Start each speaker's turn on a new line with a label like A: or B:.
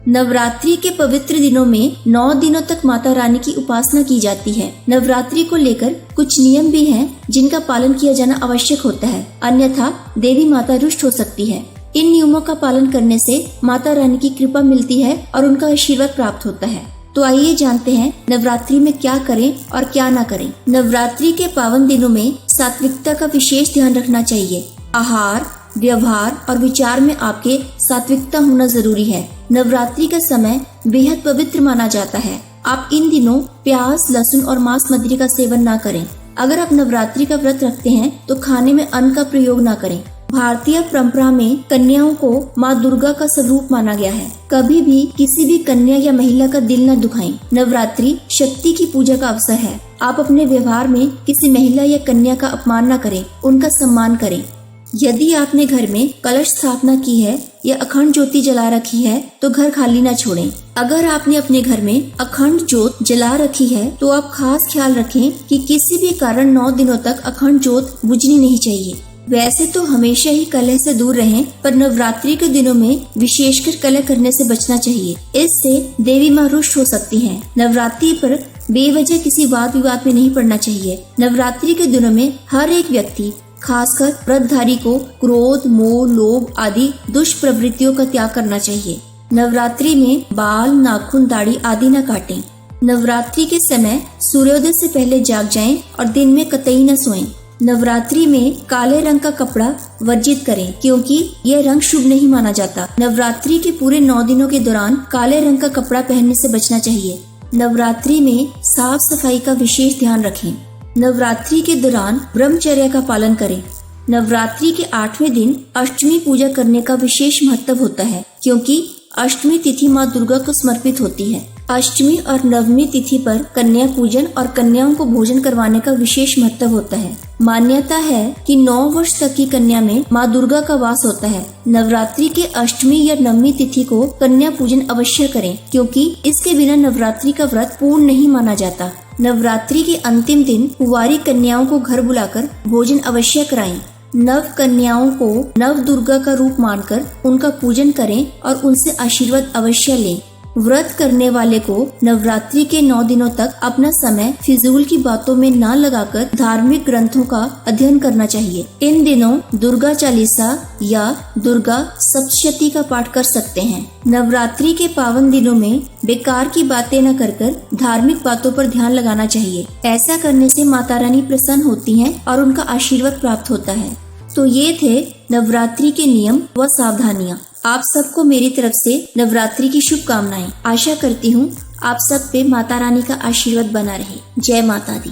A: नवरात्रि के पवित्र दिनों में 9 दिनों तक माता रानी की उपासना की जाती है। नवरात्रि को लेकर कुछ नियम भी हैं जिनका पालन किया जाना आवश्यक होता है, अन्यथा देवी माता रुष्ट हो सकती है। इन नियमों का पालन करने से माता रानी की कृपा मिलती है और उनका आशीर्वाद प्राप्त होता है। तो आइए जानते हैं नवरात्रि में क्या करें और क्या ना करें। नवरात्रि के पावन दिनों में सात्विकता का विशेष ध्यान रखना चाहिए। आहार, व्यवहार और विचार में आपके सात्विकता होना जरूरी है। नवरात्रि का समय बेहद पवित्र माना जाता है। आप इन दिनों प्याज, लहसुन और मांस मदिरा का सेवन ना करें। अगर आप नवरात्रि का व्रत रखते हैं तो खाने में अन्न का प्रयोग ना करें। भारतीय परंपरा में कन्याओं को माँ दुर्गा का स्वरूप माना गया है। कभी भी किसी भी कन्या या महिला का दिल न दुखाएं। नवरात्रि शक्ति की पूजा का अवसर है। आप अपने व्यवहार में किसी महिला या कन्या का अपमान न करें, उनका सम्मान करें। यदि आपने घर में कलश स्थापना की है या अखंड ज्योति जला रखी है तो घर खाली न छोड़ें। अगर आपने अपने घर में अखंड ज्योत जला रखी है तो आप खास ख्याल रखें कि किसी भी कारण 9 दिनों तक अखंड ज्योत बुझनी नहीं चाहिए। वैसे तो हमेशा ही कलह से दूर रहें, पर नवरात्रि के दिनों में विशेषकर कलह करने से बचना चाहिए। इससे देवी माँ रुष्ट हो सकती हैं। नवरात्रि पर बेवजह किसी वाद विवाद में नहीं पड़ना चाहिए। नवरात्रि के दिनों में हर एक व्यक्ति, खासकर व्रतधारी को क्रोध, मोह, लोभ आदि दुष्प्रवृत्तियों का त्याग करना चाहिए। नवरात्रि में बाल, नाखून, दाढ़ी आदि न काटें। नवरात्रि के समय सूर्योदय से पहले जाग जाएं और दिन में कतई न सोएं। नवरात्रि में काले रंग का कपड़ा वर्जित करें क्योंकि यह रंग शुभ नहीं माना जाता। नवरात्रि के पूरे 9 दिनों के दौरान काले रंग का कपड़ा पहनने से बचना चाहिए। नवरात्रि में साफ सफाई का विशेष ध्यान रखें। नवरात्रि के दौरान ब्रह्मचर्य का पालन करें। नवरात्रि के 8वें दिन अष्टमी पूजा करने का विशेष महत्व होता है क्योंकि अष्टमी तिथि माँ दुर्गा को समर्पित होती है। अष्टमी और नवमी तिथि पर कन्या पूजन और कन्याओं को भोजन करवाने का विशेष महत्व होता है। मान्यता है कि 9 वर्ष तक की कन्या में माँ दुर्गा का वास होता है। नवरात्रि के अष्टमी या नवमी तिथि को कन्या पूजन अवश्य करें क्योंकि इसके बिना नवरात्रि का व्रत पूर्ण नहीं माना जाता। नवरात्रि के अंतिम दिन कुंवारी कन्याओं को घर बुलाकर भोजन अवश्य कराएं। नव कन्याओं को नव दुर्गा का रूप मानकर उनका पूजन करें और उनसे आशीर्वाद अवश्य लें। व्रत करने वाले को नवरात्रि के 9 दिनों तक अपना समय फिजूल की बातों में न लगाकर धार्मिक ग्रंथों का अध्ययन करना चाहिए। इन दिनों दुर्गा चालीसा या दुर्गा सप्तशती का पाठ कर सकते हैं। नवरात्रि के पावन दिनों में बेकार की बातें न कर धार्मिक बातों पर ध्यान लगाना चाहिए। ऐसा करने से माता रानी प्रसन्न होती हैं और उनका आशीर्वाद प्राप्त होता है। तो ये थे नवरात्रि के नियम व सावधानियाँ। आप सबको मेरी तरफ से नवरात्रि की शुभकामनाएं। आशा करती हूँ आप सब पे माता रानी का आशीर्वाद बना रहे। जय माता दी।